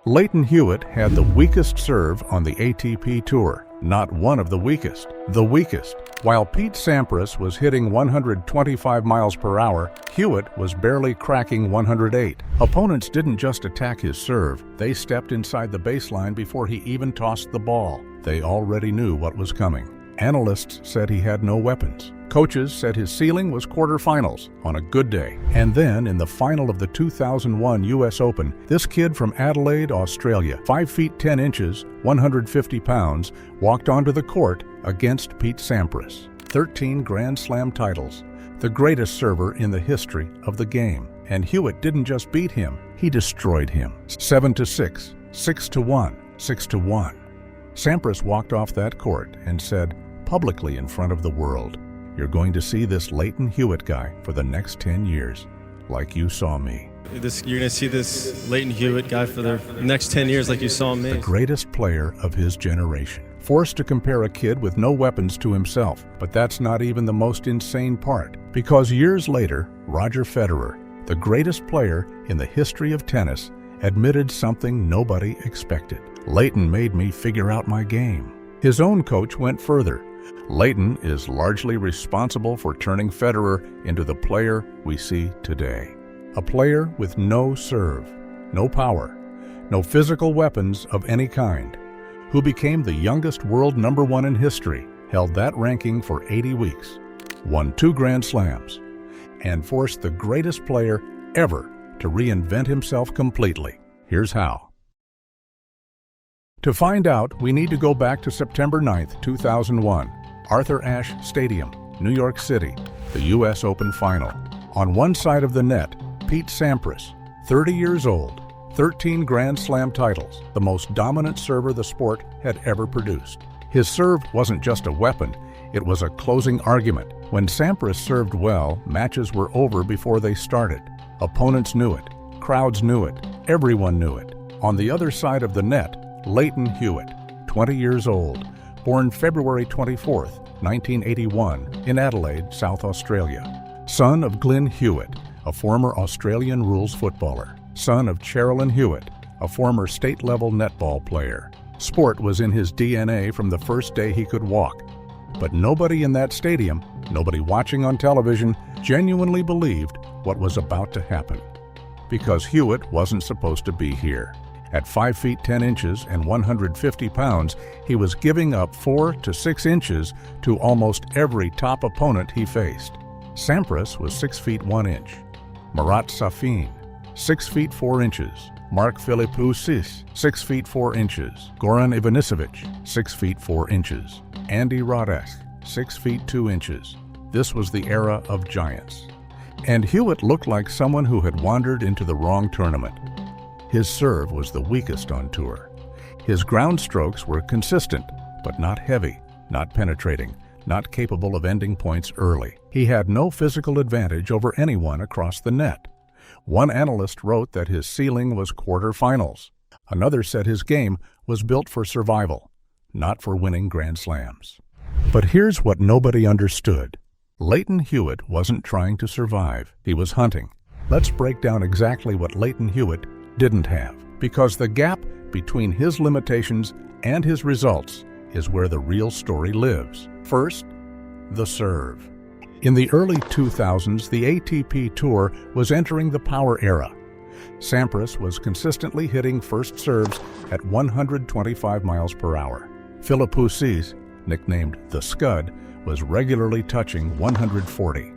Lleyton Hewitt had the weakest serve on the ATP Tour. Not one of the weakest, the weakest. While Pete Sampras was hitting 125 miles per hour, Hewitt was barely cracking 108. Opponents didn't just attack his serve, they stepped inside the baseline before he even tossed the ball. They already knew what was coming. Analysts said he had no weapons. Coaches said his ceiling was quarterfinals on a good day. And then, in the final of the 2001 U.S. Open, this kid from Adelaide, Australia, 5 feet 10 inches, 150 pounds, walked onto the court against Pete Sampras. 13 Grand Slam titles, the greatest server in the history of the game. And Hewitt didn't just beat him, he destroyed him. 7-6, 6-1, 6-1. Sampras walked off that court and said, publicly in front of the world, "You're going to see this Lleyton Hewitt guy for the next 10 years, like you saw me." You're going to see this Lleyton Hewitt guy for the next 10 years like you saw me. The greatest player of his generation. Forced to compare a kid with no weapons to himself. But that's not even the most insane part. Because years later, Roger Federer, the greatest player in the history of tennis, admitted something nobody expected. "Lleyton made me figure out my game." His own coach went further. Lleyton is largely responsible for turning Federer into the player we see today. A player with no serve, no power, no physical weapons of any kind, who became the youngest world #1 in history, held that ranking for 80 weeks, won 2 Grand Slams, and forced the greatest player ever to reinvent himself completely. Here's how. To find out, we need to go back to September 9th, 2001, Arthur Ashe Stadium, New York City, the U.S. Open Final. On one side of the net, Pete Sampras, 30 years old, 13 Grand Slam titles, the most dominant server the sport had ever produced. His serve wasn't just a weapon, it was a closing argument. When Sampras served well, matches were over before they started. Opponents knew it, crowds knew it, everyone knew it. On the other side of the net, Lleyton Hewitt, 20 years old, born February 24, 1981, in Adelaide, South Australia. Son of Glenn Hewitt, a former Australian rules footballer. Son of Cherilyn Hewitt, a former state-level netball player. Sport was in his DNA from the first day he could walk. But nobody in that stadium, nobody watching on television, genuinely believed what was about to happen. Because Hewitt wasn't supposed to be here. At 5 feet 10 inches and 150 pounds, he was giving up 4 to 6 inches to almost every top opponent he faced. Sampras was 6 feet 1 inch. Marat Safin, 6 feet 4 inches. Mark Philippoussis, 6 feet 4 inches. Goran Ivanisevic, 6 feet 4 inches. Andy Roddick, 6 feet 2 inches. This was the era of giants. And Hewitt looked like someone who had wandered into the wrong tournament. His serve was the weakest on tour. His ground strokes were consistent, but not heavy, not penetrating, not capable of ending points early. He had no physical advantage over anyone across the net. One analyst wrote that his ceiling was quarterfinals. Another said his game was built for survival, not for winning Grand Slams. But here's what nobody understood. Lleyton Hewitt wasn't trying to survive. He was hunting. Let's break down exactly what Lleyton Hewitt didn't have, because the gap between his limitations and his results is where the real story lives. First, the serve. In the early 2000s, the ATP Tour was entering the power era. Sampras was consistently hitting first serves at 125 miles per hour. Philippoussis, nicknamed the Scud, was regularly touching 140.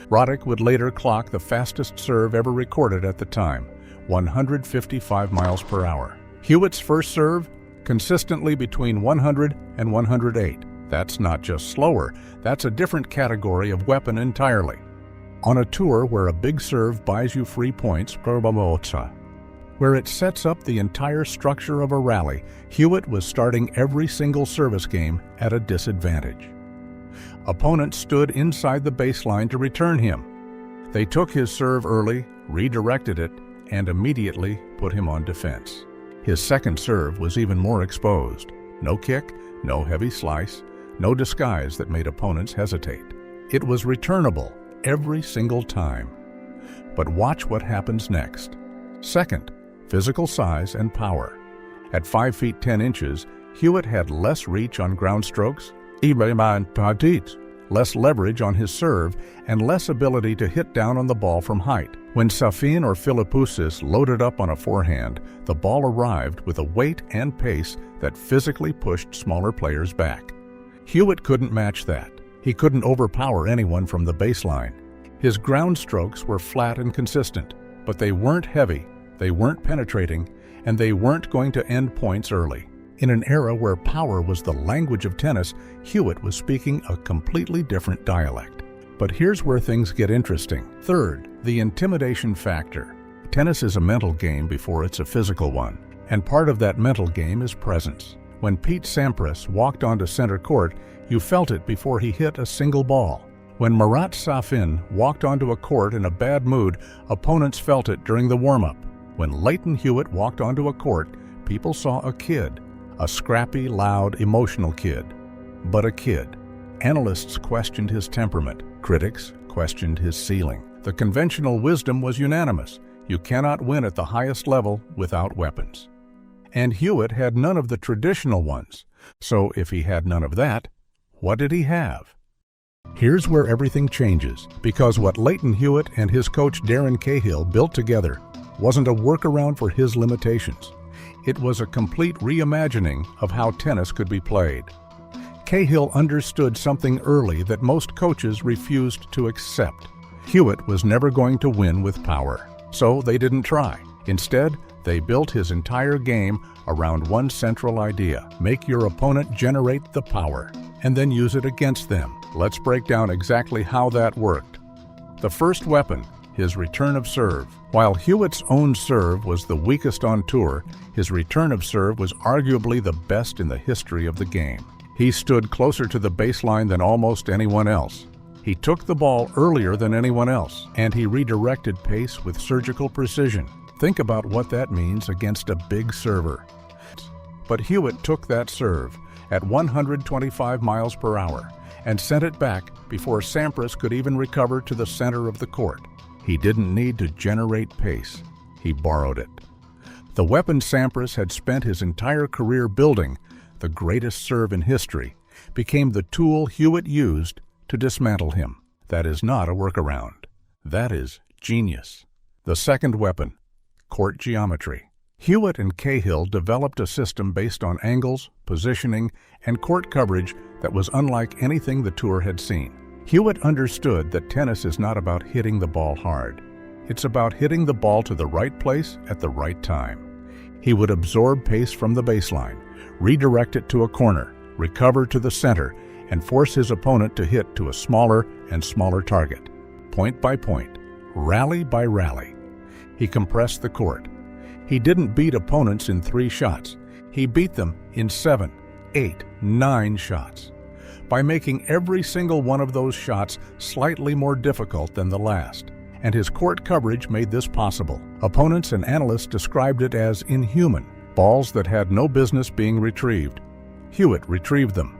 Roddick would later clock the fastest serve ever recorded at the time, 155 miles per hour. Hewitt's first serve, consistently between 100 and 108. That's not just slower, that's a different category of weapon entirely. On a tour where a big serve buys you free points, where it sets up the entire structure of a rally, Hewitt was starting every single service game at a disadvantage. Opponents stood inside the baseline to return him. They took his serve early, redirected it, and immediately put him on defense. His second serve was even more exposed. No kick, no heavy slice, no disguise that made opponents hesitate. It was returnable every single time. But watch what happens next. Second, physical size, and power. At 5 feet 10 inches, Hewitt had less reach on ground strokes, less leverage on his serve, and less ability to hit down on the ball from height. When Safin or Philippoussis loaded up on a forehand, the ball arrived with a weight and pace that physically pushed smaller players back. Hewitt couldn't match that. He couldn't overpower anyone from the baseline. His ground strokes were flat and consistent, but they weren't heavy, they weren't penetrating, and they weren't going to end points early. In an era where power was the language of tennis, Hewitt was speaking a completely different dialect. But here's where things get interesting. Third, the intimidation factor. Tennis is a mental game before it's a physical one, and part of that mental game is presence. When Pete Sampras walked onto center court, you felt it before he hit a single ball. When Marat Safin walked onto a court in a bad mood, opponents felt it during the warm-up. When Lleyton Hewitt walked onto a court, people saw a kid, a scrappy, loud, emotional kid. But a kid. Analysts questioned his temperament. Critics questioned his ceiling. The conventional wisdom was unanimous. You cannot win at the highest level without weapons. And Hewitt had none of the traditional ones. So if he had none of that, what did he have? Here's where everything changes, because what Lleyton Hewitt and his coach Darren Cahill built together wasn't a workaround for his limitations. It was a complete reimagining of how tennis could be played. Cahill understood something early that most coaches refused to accept. Hewitt was never going to win with power, so they didn't try. Instead, they built his entire game around one central idea: make your opponent generate the power, and then use it against them. Let's break down exactly how that worked. The first weapon, his return of serve. While Hewitt's own serve was the weakest on tour, his return of serve was arguably the best in the history of the game. He stood closer to the baseline than almost anyone else. He took the ball earlier than anyone else, and he redirected pace with surgical precision. Think about what that means against a big server. But Hewitt took that serve at 125 miles per hour and sent it back before Sampras could even recover to the center of the court. He didn't need to generate pace. He borrowed it. The weapon Sampras had spent his entire career building, the greatest serve in history, became the tool Hewitt used to dismantle him. That is not a workaround. That is genius. The second weapon, court geometry. Hewitt and Cahill developed a system based on angles, positioning, and court coverage that was unlike anything the tour had seen. Hewitt understood that tennis is not about hitting the ball hard. It's about hitting the ball to the right place at the right time. He would absorb pace from the baseline, redirect it to a corner, recover to the center, and force his opponent to hit to a smaller and smaller target. Point by point, rally by rally. He compressed the court. He didn't beat opponents in 3 shots. He beat them in 7, 8, 9 shots. By making every single one of those shots slightly more difficult than the last. And his court coverage made this possible. Opponents and analysts described it as inhuman, balls that had no business being retrieved. Hewitt retrieved them.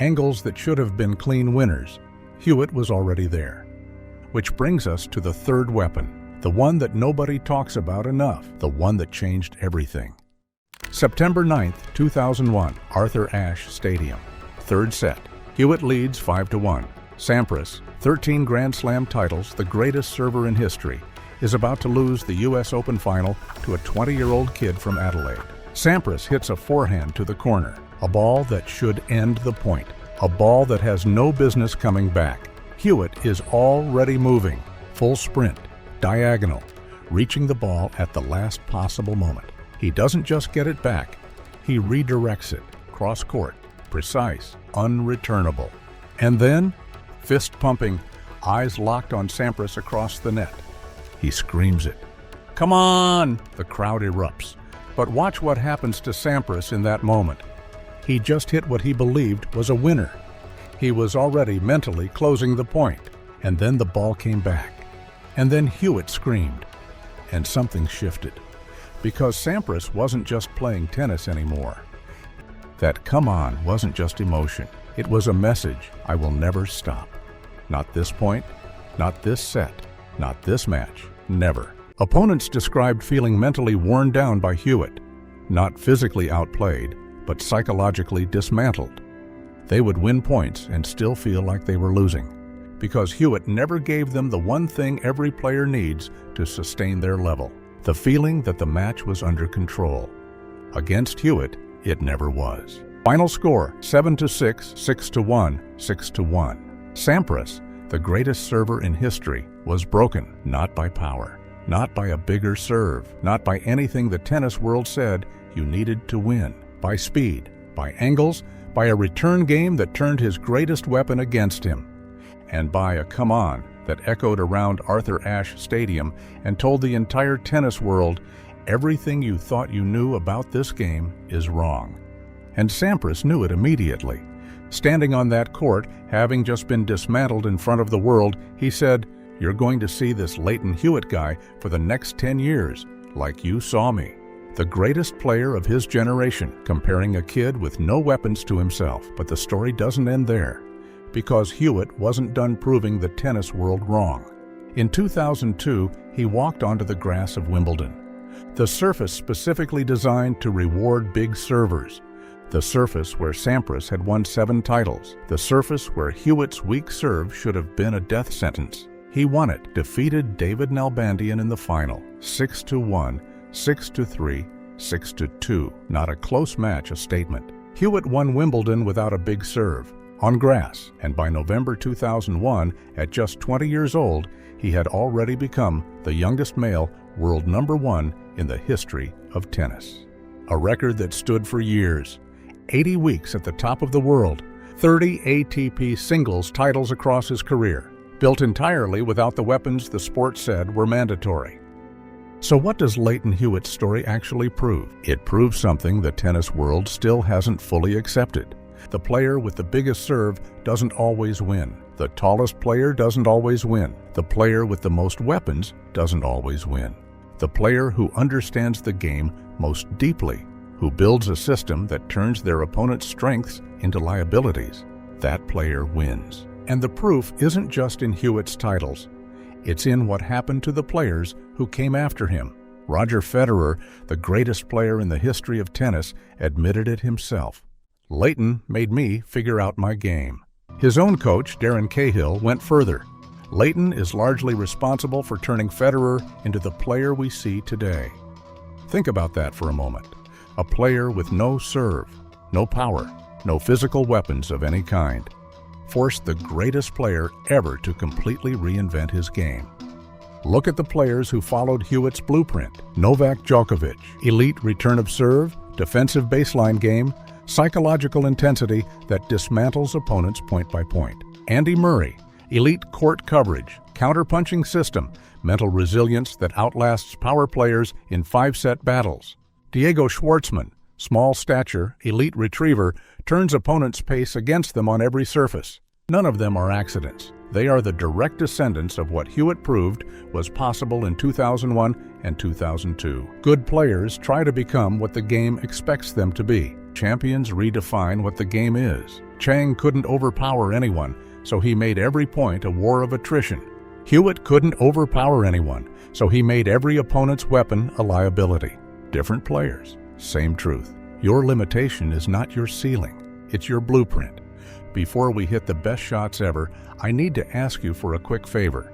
Angles that should have been clean winners. Hewitt was already there. Which brings us to the third weapon, the one that nobody talks about enough, the one that changed everything. September 9th, 2001, Arthur Ashe Stadium. Third set. Hewitt leads 5-1. Sampras, 13 Grand Slam titles, the greatest server in history, is about to lose the U.S. Open final to a 20-year-old kid from Adelaide. Sampras hits a forehand to the corner, a ball that should end the point, a ball that has no business coming back. Hewitt is already moving, full sprint, diagonal, reaching the ball at the last possible moment. He doesn't just get it back, he redirects it, cross-court, precise, unreturnable. And then, fist-pumping, eyes locked on Sampras across the net. He screams it. "Come on!" The crowd erupts. But watch what happens to Sampras in that moment. He just hit what he believed was a winner. He was already mentally closing the point. And then the ball came back. And then Hewitt screamed. And something shifted. Because Sampras wasn't just playing tennis anymore. That "come on" wasn't just emotion. It was a message: I will never stop. Not this point, not this set, not this match, never. Opponents described feeling mentally worn down by Hewitt, not physically outplayed, but psychologically dismantled. They would win points and still feel like they were losing, because Hewitt never gave them the one thing every player needs to sustain their level, the feeling that the match was under control. Against Hewitt, it never was. Final score, 7-6, 6-1, 6-1. Sampras, the greatest server in history, was broken, not by power, not by a bigger serve, not by anything the tennis world said you needed to win, by speed, by angles, by a return game that turned his greatest weapon against him, and by a come on that echoed around Arthur Ashe Stadium and told the entire tennis world everything you thought you knew about this game is wrong. And Sampras knew it immediately. Standing on that court, having just been dismantled in front of the world, he said, "You're going to see this Lleyton Hewitt guy for the next 10 years, like you saw me." The greatest player of his generation, comparing a kid with no weapons to himself. But the story doesn't end there, because Hewitt wasn't done proving the tennis world wrong. In 2002, he walked onto the grass of Wimbledon, the surface specifically designed to reward big servers, the surface where Sampras had won 7 titles, the surface where Hewitt's weak serve should have been a death sentence. He won it, defeated David Nalbandian in the final, 6-1, 6-3, 6-2. Not a close match, a statement. Hewitt won Wimbledon without a big serve, on grass, and by November 2001, at just 20 years old, he had already become the youngest male world #1 in the history of tennis. A record that stood for years. 80 weeks at the top of the world, 30 ATP singles titles across his career, built entirely without the weapons the sport said were mandatory. So what does Lleyton Hewitt's story actually prove? It proves something the tennis world still hasn't fully accepted. The player with the biggest serve doesn't always win. The tallest player doesn't always win. The player with the most weapons doesn't always win. The player who understands the game most deeply, who builds a system that turns their opponent's strengths into liabilities, that player wins. And the proof isn't just in Hewitt's titles. It's in what happened to the players who came after him. Roger Federer, the greatest player in the history of tennis, admitted it himself. "Lleyton made me figure out my game." His own coach, Darren Cahill, went further. "Lleyton is largely responsible for turning Federer into the player we see today." Think about that for a moment. A player with no serve, no power, no physical weapons of any kind, forced the greatest player ever to completely reinvent his game. Look at the players who followed Hewitt's blueprint. Novak Djokovic, elite return of serve, defensive baseline game, psychological intensity that dismantles opponents point by point. Andy Murray, elite court coverage, counter-punching system, mental resilience that outlasts power players in 5-set battles. Diego Schwartzman, small stature, elite retriever, turns opponents' pace against them on every surface. None of them are accidents. They are the direct descendants of what Hewitt proved was possible in 2001 and 2002. Good players try to become what the game expects them to be. Champions redefine what the game is. Chang couldn't overpower anyone, so he made every point a war of attrition. Hewitt couldn't overpower anyone, so he made every opponent's weapon a liability. Different players, same truth. Your limitation is not your ceiling, it's your blueprint. Before we hit the best shots ever, I need to ask you for a quick favor.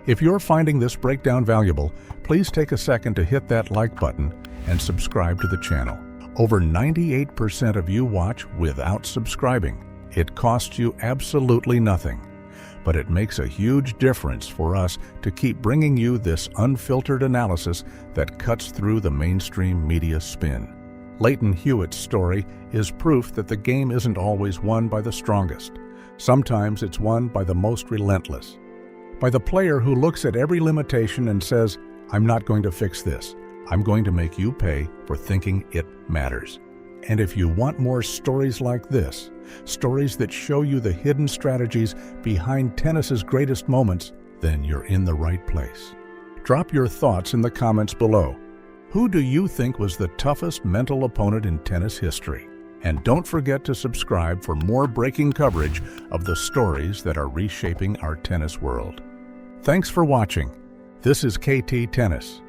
If you're finding this breakdown valuable, please take a second to hit that like button and subscribe to the channel. Over 98% of you watch without subscribing. It costs you absolutely nothing, but it makes a huge difference for us to keep bringing you this unfiltered analysis that cuts through the mainstream media spin. Lleyton Hewitt's story is proof that the game isn't always won by the strongest. Sometimes it's won by the most relentless, by the player who looks at every limitation and says, "I'm not going to fix this. I'm going to make you pay for thinking it matters." And if you want more stories like this, stories that show you the hidden strategies behind tennis's greatest moments, then you're in the right place. Drop your thoughts in the comments below. Who do you think was the toughest mental opponent in tennis history? And don't forget to subscribe for more breaking coverage of the stories that are reshaping our tennis world. Thanks for watching. This is KT Tennis.